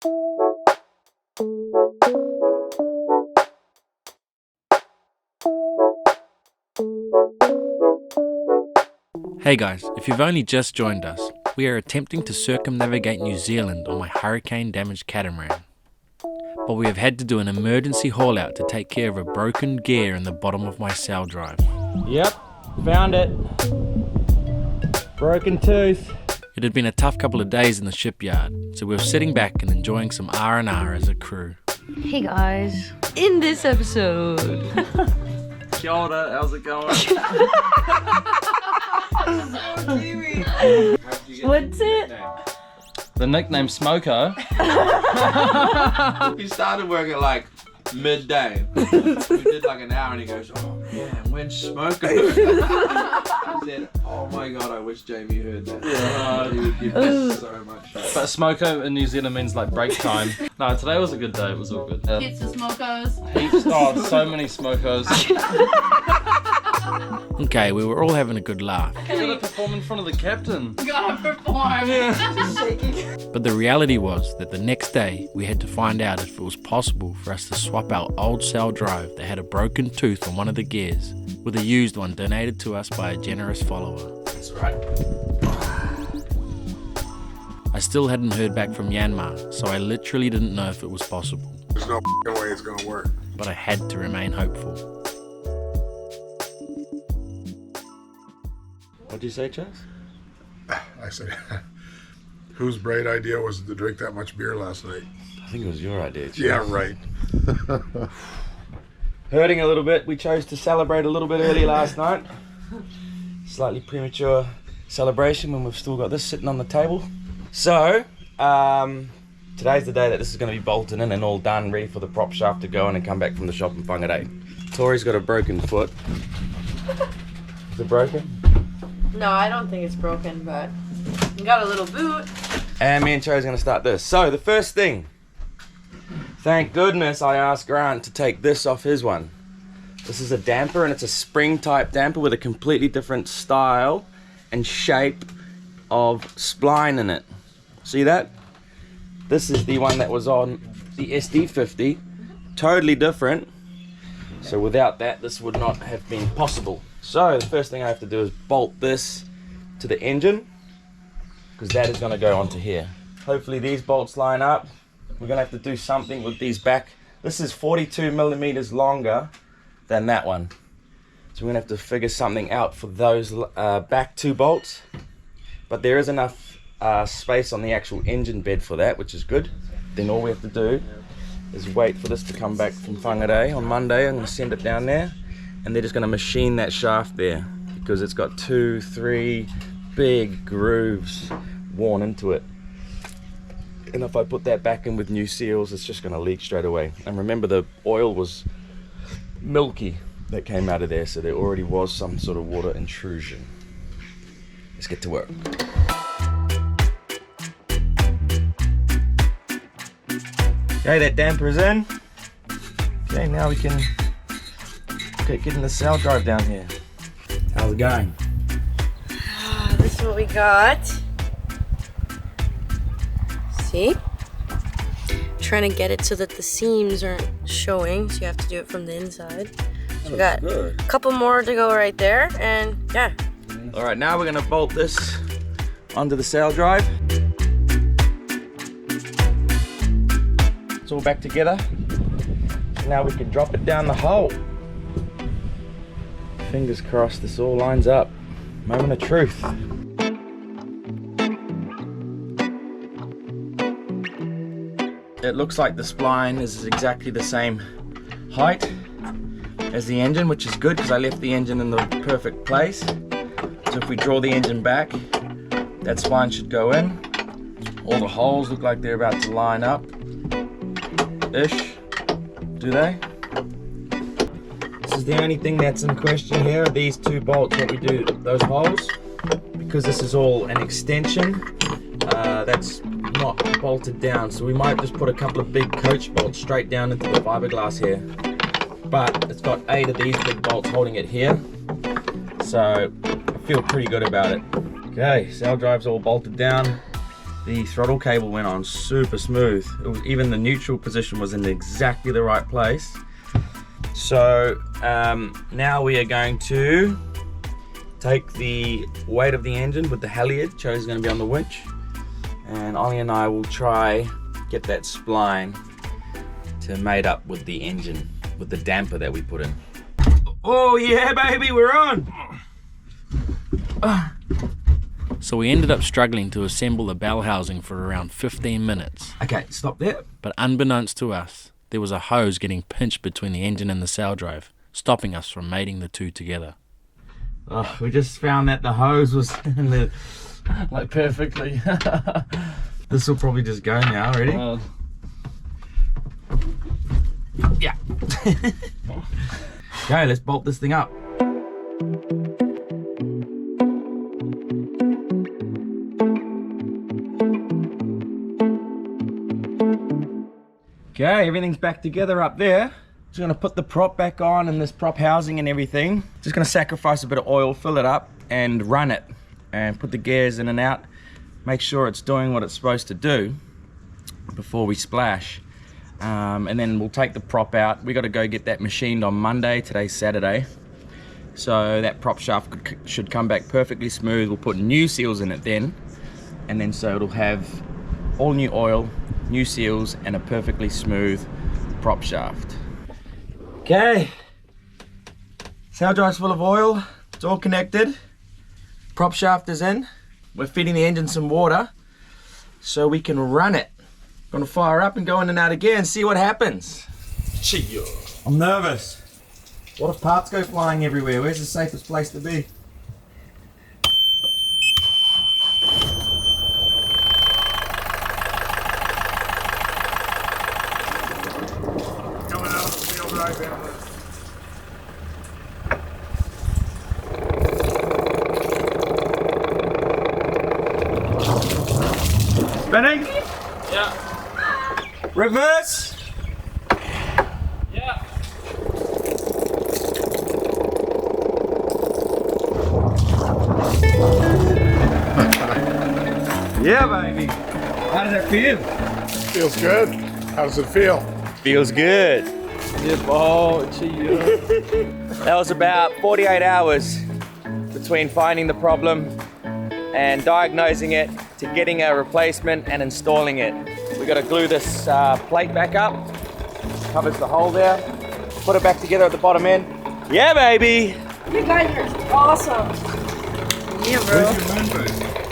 Hey guys, if you've only just joined us, we are attempting to circumnavigate New Zealand on my hurricane-damaged catamaran. But we have had to do an emergency haul-out to take care of a broken gear in the bottom of my sail drive. Yep, found it. Broken tooth. It had been a tough couple of days in the shipyard, so we were sitting back and enjoying some R&R as a crew. Hey guys, in this episode. Kia ora, how's it going? What's it? The nickname Smoko. He started work at like midday. We did like an hour and he goes, oh man, when's Smoko? I said, oh my god, I wish Jamie heard that. Yeah. He would give us so much. But Smoko in New Zealand means like break time. No, today was a good day, it was all good. Heaps of smokos. Heaps, oh, so many Smokos. Okay, we were all having a good laugh. You gotta perform in front of the captain. Gotta perform. But the reality was that the next day we had to find out if it was possible for us to swap our old sail drive that had a broken tooth on one of the gears with a used one donated to us by a generous follower. That's right. I still hadn't heard back from Myanmar, so I literally didn't know if it was possible. There's no way it's gonna work. But I had to remain hopeful. What'd you say, Chaz? I said, whose bright idea was it to drink that much beer last night? I think it was your idea, Chaz. Yeah, right. Hurting a little bit. We chose to celebrate a little bit early last night. Slightly premature celebration when we've still got this sitting on the table. So, today's the day that this is going to be bolted in and all done, ready for the prop shaft to go in and come back from the shop in Whangarei. Tori's got a broken foot. Is it broken? No, I don't think it's broken, but you got a little boot. And me and Cherry's going to start this. So, the first thing. Thank goodness I asked Grant to take this off his one. This is a damper and it's a spring type damper with a completely different style and shape of spline in it. See that? This is the one that was on the SD50. Totally different. So without that, this would not have been possible. So the first thing I have to do is bolt this to the engine because that is going to go onto here. Hopefully these bolts line up. We're going to have to do something with these back. This is 42 millimeters longer than that one. So we're going to have to figure something out for those back two bolts. But there is enough space on the actual engine bed for that, which is good. Then all we have to do is wait for this to come back from Whangarei on Monday. I'm going to send it down there. And they're just going to machine that shaft there because it's got 2-3 big grooves worn into it. And if I put that back in with new seals, it's just going to leak straight away. And remember, the oil was milky that came out of there, so there already was some sort of water intrusion. Let's get to work. Okay, that damper's in. Okay, now we can get getting the sail drive down here. How's it going? This is what we got. See? Trying to get it so that the seams aren't showing, so you have to do it from the inside. So we got a couple more to go right there, and yeah. All right, now we're gonna bolt this onto the sail drive. It's all back together. So now we can drop it down the hole. Fingers crossed this all lines up. Moment of truth. It looks like the spline is exactly the same height as the engine, which is good because I left the engine in the perfect place. So if we draw the engine back, that spline should go in. All the holes look like they're about to line up. Ish. Do they? This is the only thing that's in question here. These two bolts, what we do, those holes, because this is all an extension, that's not bolted down. So we might just put a couple of big coach bolts straight down into the fiberglass here. But it's got 8 of these big bolts holding it here. So I feel pretty good about it. Okay, sail drive's all bolted down. The throttle cable went on super smooth. Even the neutral position was in exactly the right place. So now we are going to take the weight of the engine with the halyard. Charlie's going to be on the winch, and Ollie and I will try get that spline to mate up with the engine, with the damper that we put in. Oh yeah, baby, we're on! So we ended up struggling to assemble the bell housing for around 15 minutes. Okay, stop there. But unbeknownst to us, there was a hose getting pinched between the engine and the sail drive, stopping us from mating the two together. Oh, we just found that the hose was in the... Like perfectly. This will probably just go now, ready? Yeah. Okay, let's bolt this thing up. Okay, everything's back together up there. Just gonna put the prop back on and this prop housing and everything. Just gonna sacrifice a bit of oil, fill it up and run it and put the gears in and out. Make sure it's doing what it's supposed to do before we splash. And then we'll take the prop out. We gotta go get that machined on Monday. Today's Saturday. So that prop shaft should come back perfectly smooth. We'll put new seals in it then. And then so it'll have all new oil, new seals, and a perfectly smooth prop shaft. Okay, sail drive's full of oil, it's all connected. Prop shaft is in. We're feeding the engine some water so we can run it. Gonna fire up and go in and out again, see what happens. I'm nervous. What if parts go flying everywhere? Where's the safest place to be? Coming out of the field right now. Spinning? Yeah. Reverse? Yeah. Yeah, baby. How does that feel? Feels good. How does it feel? Feels good. That was about 48 hours between finding the problem and diagnosing it to getting a replacement and installing it. We got to glue this plate back up, covers the hole there, put it back together at the bottom end. Yeah, baby. You guys are awesome. Yeah, bro.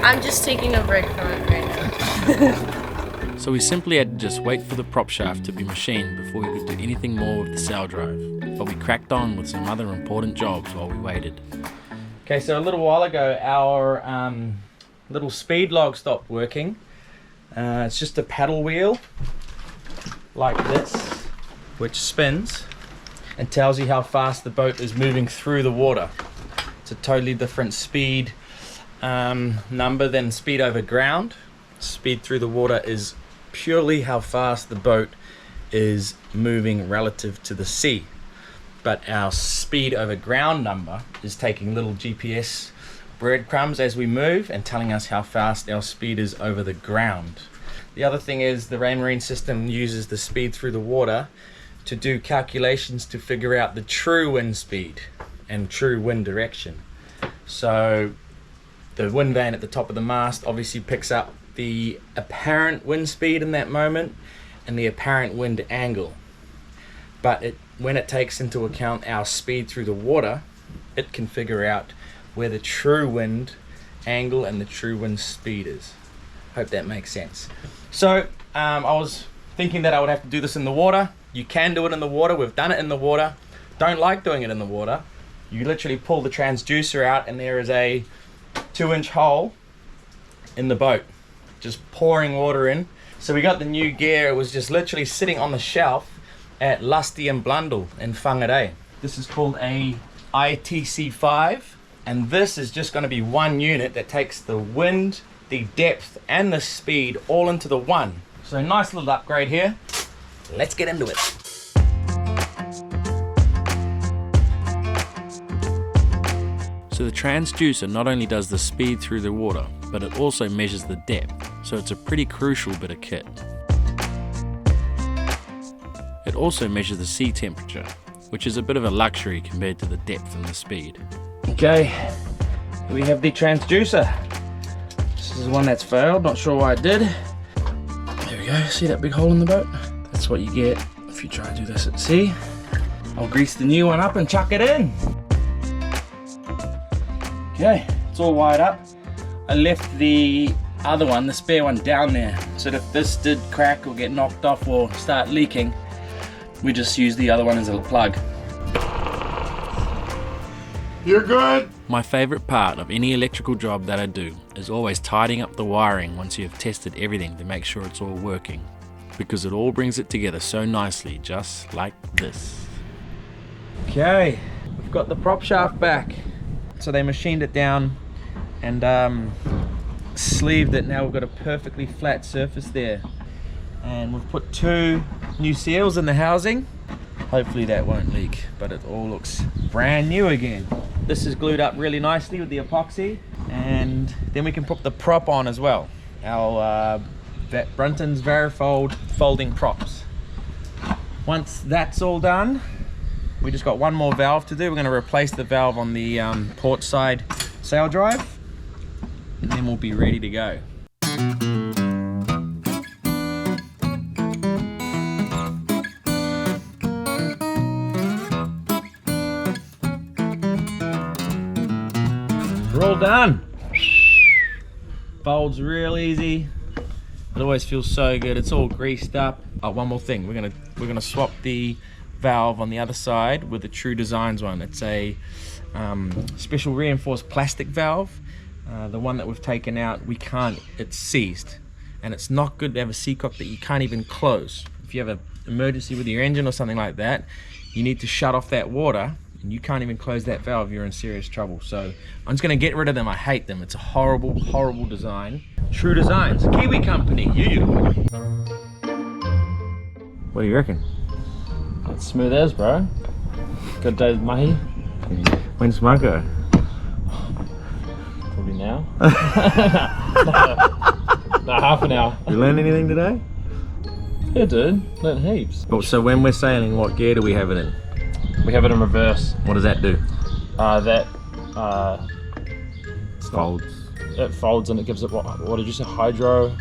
I'm just taking a break from it right now. So we simply had to just wait for the prop shaft to be machined before we could do anything more with the sail drive. But we cracked on with some other important jobs while we waited. Okay, so a little while ago, our little speed log stopped working. It's just a paddle wheel like this, which spins and tells you how fast the boat is moving through the water. It's a totally different speed number than speed over ground. Speed through the water is purely how fast the boat is moving relative to the sea. But our speed over ground number is taking little GPS breadcrumbs as we move and telling us how fast our speed is over the ground. The other thing is the Raymarine system uses the speed through the water to do calculations to figure out the true wind speed and true wind direction. So the wind vane at the top of the mast obviously picks up the apparent wind speed in that moment and the apparent wind angle. But when it takes into account our speed through the water, it can figure out where the true wind angle and the true wind speed is. Hope that makes sense. So I was thinking that I would have to do this in the water. You can do it in the water. We've done it in the water. Don't like doing it in the water. You literally pull the transducer out and there is a 2-inch hole in the boat, just pouring water in. So we got the new gear. It was just literally sitting on the shelf at Lusty and Blundell in Whangarei. This is called a ITC5, and this is just going to be one unit that takes the wind, the depth and the speed all into the one. So nice little upgrade here. Let's get into it. So the transducer not only does the speed through the water, but it also measures the depth. so it's a pretty crucial bit of kit. It also measures the sea temperature, which is a bit of a luxury compared to the depth and the speed. Okay, we have the transducer. This is the one that's failed, not sure why it did. There we go, see that big hole in the boat? That's what you get if you try to do this at sea. I'll grease the new one up and chuck it in. Okay, it's all wired up. I left the other one, the spare one, down there, so that if this did crack or get knocked off or start leaking, we just use the other one as a plug. You're good. My favourite part of any electrical job that I do is always tidying up the wiring once you have tested everything to make sure it's all working, because it all brings it together so nicely, just like this. Okay, we've got the prop shaft back. So they machined it down and sleeved it. Now we've got a perfectly flat surface there. And we've put 2 new seals in the housing. Hopefully that won't leak, but it all looks brand new again. This is glued up really nicely with the epoxy, and then we can put the prop on as well. Our Brunton's Varifold folding props. Once that's all done, we just got one more valve to do. We're going to replace the valve on the port side sail drive, and then we'll be ready to go. We're all done. Folds real easy. It always feels so good. It's all greased up. Oh, one more thing. We're gonna swap the valve on the other side with the True Designs one. It's a special reinforced plastic valve. The one that we've taken out, it's seized, and it's not good to have a seacock that you can't even close. If you have an emergency with your engine or something like that, you need to shut off that water, and you can't even close that valve, you're in serious trouble. So I'm just gonna get rid of them. I hate them. It's a horrible, horrible design. True Designs, Kiwi company. Yeah. What do you reckon? It's smooth as, bro. Good day with mahi. When's Marco? Probably now. No, half an hour. You learn anything today? Yeah, dude. Learned heaps. So when we're sailing, what gear do we have it in? We have it in reverse. What does that do? Folds. It folds and it gives it what did you say? Hydro.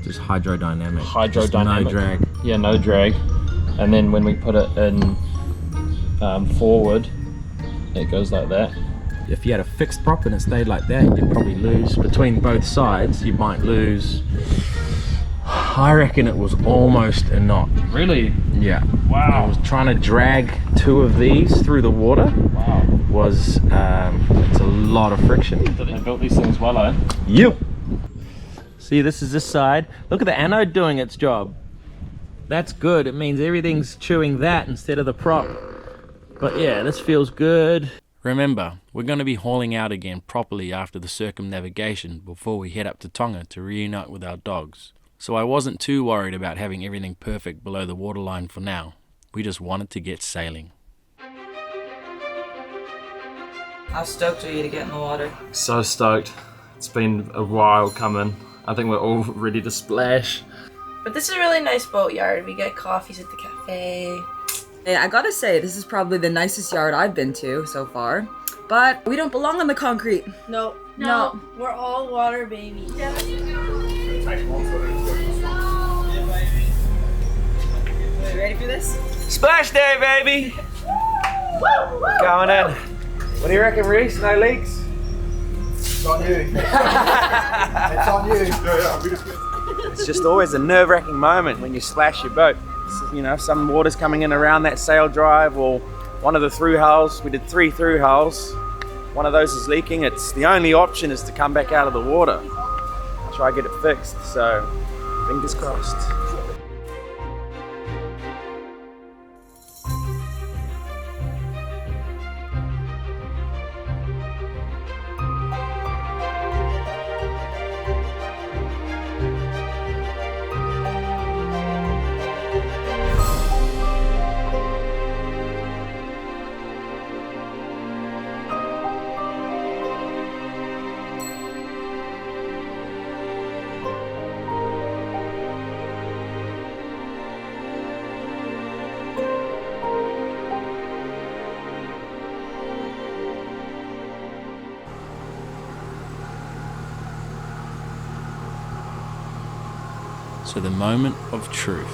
Just hydrodynamic. Hydrodynamic. Just no drag. Yeah, no drag. And then when we put it in forward, it goes like that. If you had a fixed prop and it stayed like that, you'd probably lose between both sides. You might lose. I reckon it was almost a knot. Really? Yeah. Wow. I was trying to drag 2 of these through the water. Wow. Was it's a lot of friction. They built these things well, eh? Yep. See, this is this side. Look at the anode doing its job. That's good. It means everything's chewing that instead of the prop. But yeah, this feels good. Remember, we're going to be hauling out again properly after the circumnavigation before we head up to Tonga to reunite with our dogs. So I wasn't too worried about having everything perfect below the waterline for now. We just wanted to get sailing. How stoked are you to get in the water? So stoked. It's been a while coming. I think we're all ready to splash. But this is a really nice boatyard. We get coffees at the cafe. Hey, I gotta say, this is probably the nicest yard I've been to so far. But we don't belong on the concrete. No. No. We're all water babies. You ready for this? Splash day, baby! Going in. What do you reckon, Reese? No leaks? It's on you. It's on you. It's just always a nerve-wracking moment when you splash your boat. You know, some water's coming in around that sail drive or one of the through hulls. We did 3 through hulls. One of those is leaking. It's the only option is to come back out of the water. Try to get it fixed. So, fingers crossed. So the moment of truth.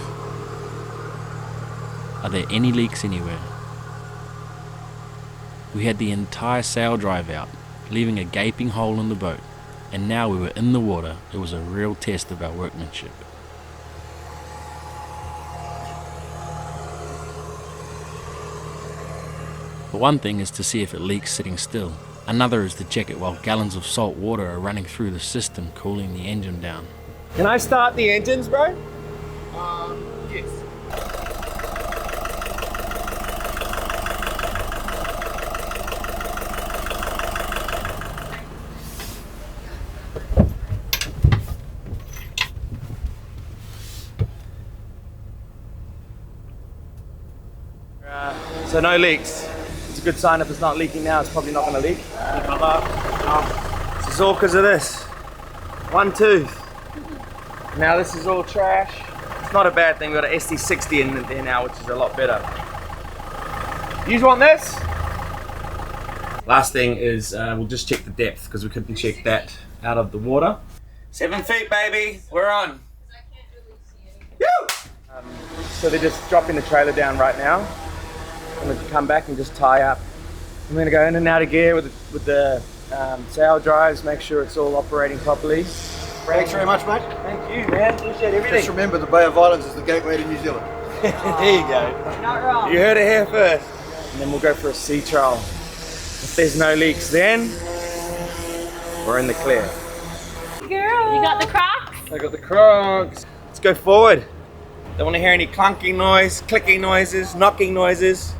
Are there any leaks anywhere? We had the entire sail drive out, leaving a gaping hole in the boat, and now we were in the water. It was a real test of our workmanship. But one thing is to see if it leaks sitting still. Another is to check it while gallons of salt water are running through the system, cooling the engine down. Can I start the engines, bro? Yes. So no leaks. It's a good sign. If it's not leaking now, it's probably not going to leak. This is all because of this. One tooth. Now this is all trash. It's not a bad thing. We've got an SD60 in there now, which is a lot better. You want this? Last thing is we'll just check the depth because we couldn't check that out of the water. 7 feet, baby. We're on. Woo! So they're just dropping the trailer down right now. I'm going to come back and just tie up. I'm going to go in and out of gear with the sail drives, make sure it's all operating properly. Thanks very much, mate. Thank you, man. Appreciate everything. Just remember, the Bay of Islands is the gateway to New Zealand. There you go. Not wrong. You heard it here first. And then we'll go for a sea trial. If there's no leaks, then we're in the clear. Girl, you got the Crocs? I got the Crocs. Let's go forward. Don't want to hear any clunking noise, clicking noises, knocking noises.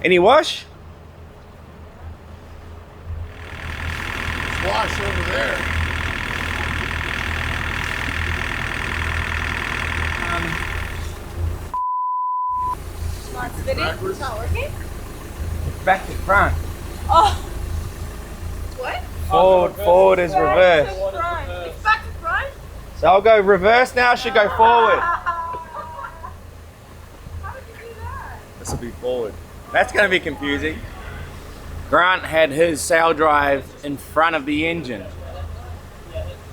Any wash? Wash over there. Not spinning? It's not working? Back to front. Oh. What? Forward is reverse. It's back to front? So I'll go reverse now, I should go forward. How did you do that? This will be forward. That's going to be confusing. Grant had his sail drive in front of the engine.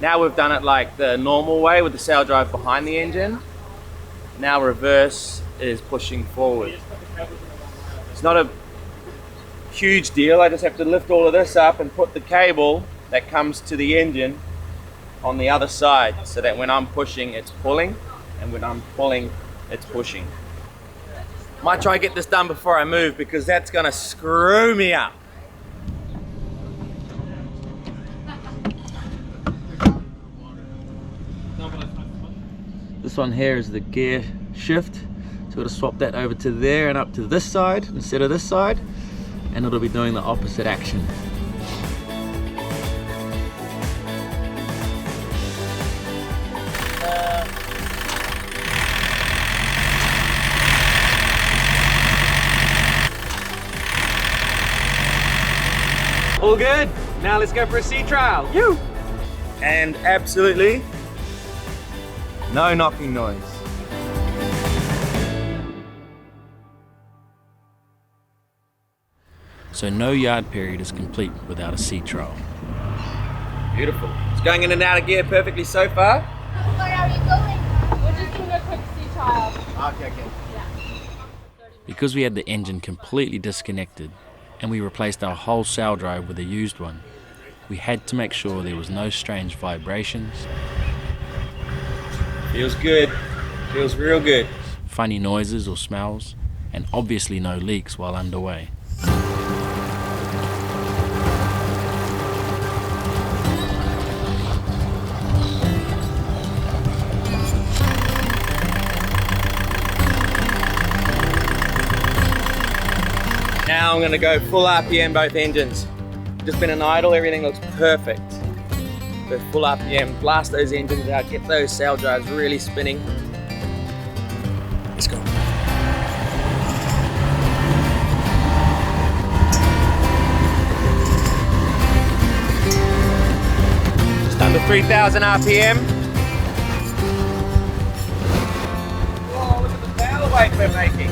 Now we've done it like the normal way with the sail drive behind the engine. Now reverse is pushing forward. It's not a huge deal. I just have to lift all of this up and put the cable that comes to the engine on the other side so that when I'm pushing, it's pulling, and when I'm pulling, it's pushing. Might try to get this done before I move because that's gonna screw me up. This one here is the gear shift. So we're gonna swap that over to there and up to this side instead of this side, and it'll be doing the opposite action. All good. Now let's go for a sea trial. You. And absolutely no knocking noise. So no yard period is complete without a sea trial. Beautiful. It's going in and out of gear perfectly so far. Where are you going? We're just doing a quick sea trial. Okay. Because we had the engine completely disconnected and we replaced our whole sail drive with a used one, we had to make sure there was no strange vibrations, Feels good. Feels real good. funny noises or smells, and obviously no leaks while underway. Now I'm going to go full RPM both engines. Just been an idle, everything looks perfect. Go full RPM, blast those engines out, get those sail drives really spinning. Let's go. Just under 3,000 RPM. Whoa, look at the power weight we're making.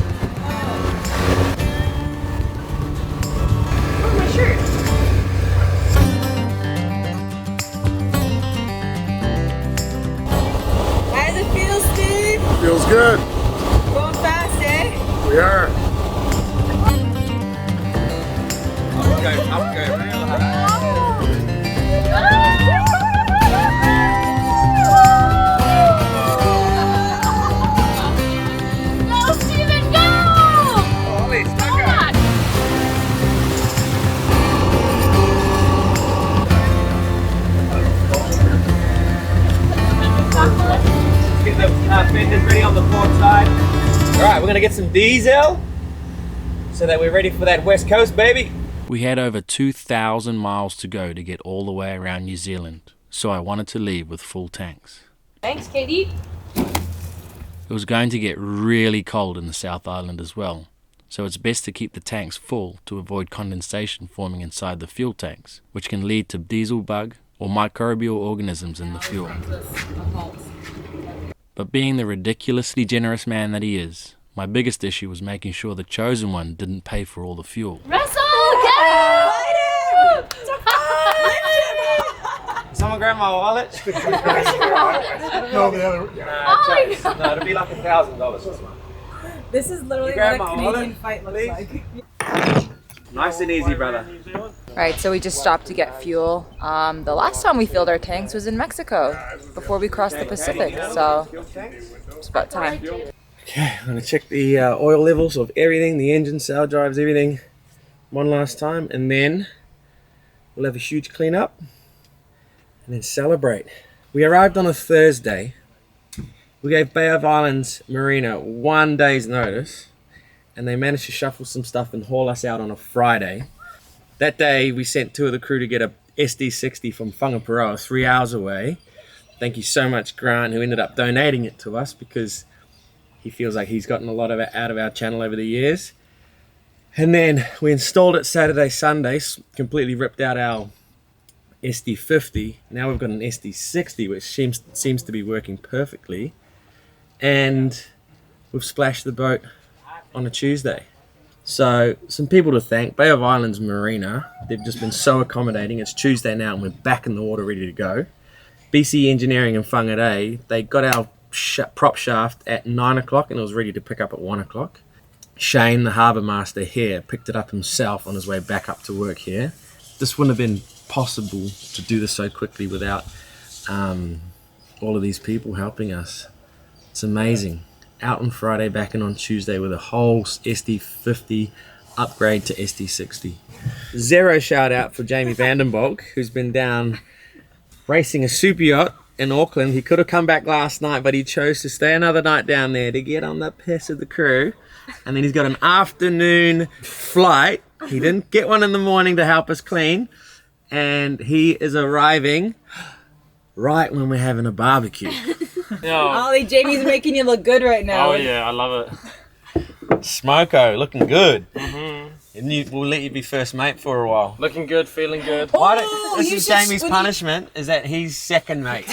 we're gonna get some diesel so that we're ready for that West Coast, baby. We had over 2,000 miles to go to get all the way around New Zealand, so I wanted to leave with full tanks. Thanks, Katie. It was going to get really cold in the South Island as well, so it's best to keep the tanks full to avoid condensation forming inside the fuel tanks, which can lead to diesel bug or microbial organisms in the fuel. But being the ridiculously generous man that he is, my biggest issue was making sure the chosen one didn't pay for all the fuel. Russell, get him! Someone grab my wallet. No, the other. No, it'll be like $1,000. This is literally Grab what a my Canadian wallet, fight looks please. like. Nice and easy, brother. Right, so we just stopped to get fuel. The last time we filled our tanks was in Mexico before we crossed the Pacific, so it's about time. Okay, I'm gonna check the oil levels of everything, the engine, sail drives, everything one last time, and then we'll have a huge cleanup and then celebrate. We arrived on a Thursday. We gave Bay of Islands Marina 1 day's notice, and they managed to shuffle some stuff and haul us out on a Friday. That day, we sent 2 of the crew to get a SD60 from Whangaparoa, 3 hours away. Thank you so much, Grant, who ended up donating it to us because he feels like he's gotten a lot of it out of our channel over the years. And then we installed it Saturday, Sunday, completely ripped out our SD50. Now we've got an SD60, which seems to be working perfectly. And we've splashed the boat on a Tuesday. So some people to thank. Bay of Islands Marina, they've just been so accommodating. It's Tuesday now and we're back in the water ready to go. BC Engineering in Whangarei, they got our prop shaft at 9 o'clock and it was ready to pick up at 1 o'clock. Shane, the harbour master here, picked it up himself on his way back up to work here. This wouldn't have been possible to do this so quickly without all of these people helping us. It's amazing. Out on Friday, back in on Tuesday with a whole SD50 upgrade to SD60. Zero shout out for Jamie Vandenbalk, who's been down racing a super yacht in Auckland. He could have come back last night, but he chose to stay another night down there to get on the piss of the crew. And then he's got an afternoon flight. He didn't get one in the morning to help us clean. And he is arriving right when we're having a barbecue. Ollie, Jamie's making you look good right now. Oh yeah, I love it. Smoko, looking good. And we'll let you be first mate for a while. Looking good, feeling good. This is Jamie's punishment, is that he's second mate.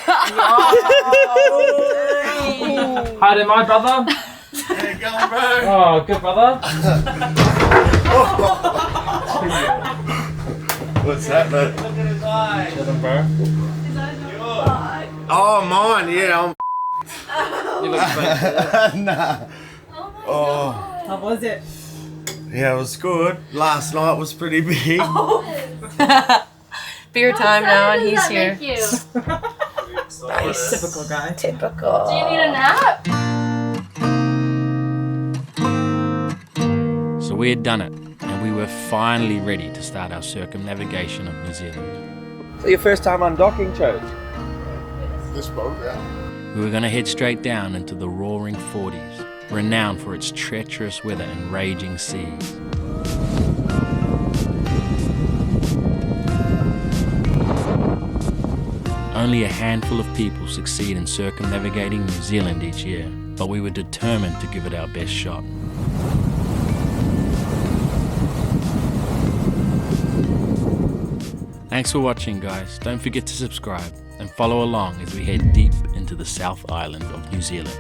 Hi there, my brother. Hey, going, bro. Oh, good brother. What's that, man? Look at his eyes. Chilling, bro. Oh, mine. Yeah, I'm. You look great. Nah. Oh. How was it? Yeah, it was good. Last night was pretty big. Beer time now, and he's here. Thank you. Nice. Typical guy. Typical. Do you need a nap? So we had done it, and we were finally ready to start our circumnavigation of New Zealand. So your first time undocking, Chose? This boat, yeah. We were going to head straight down into the roaring 40s, renowned for its treacherous weather and raging seas. Only a handful of people succeed in circumnavigating New Zealand each year, but we were determined to give it our best shot. Thanks for watching, guys. Don't forget to subscribe and follow along as we head deep into the South Island of New Zealand.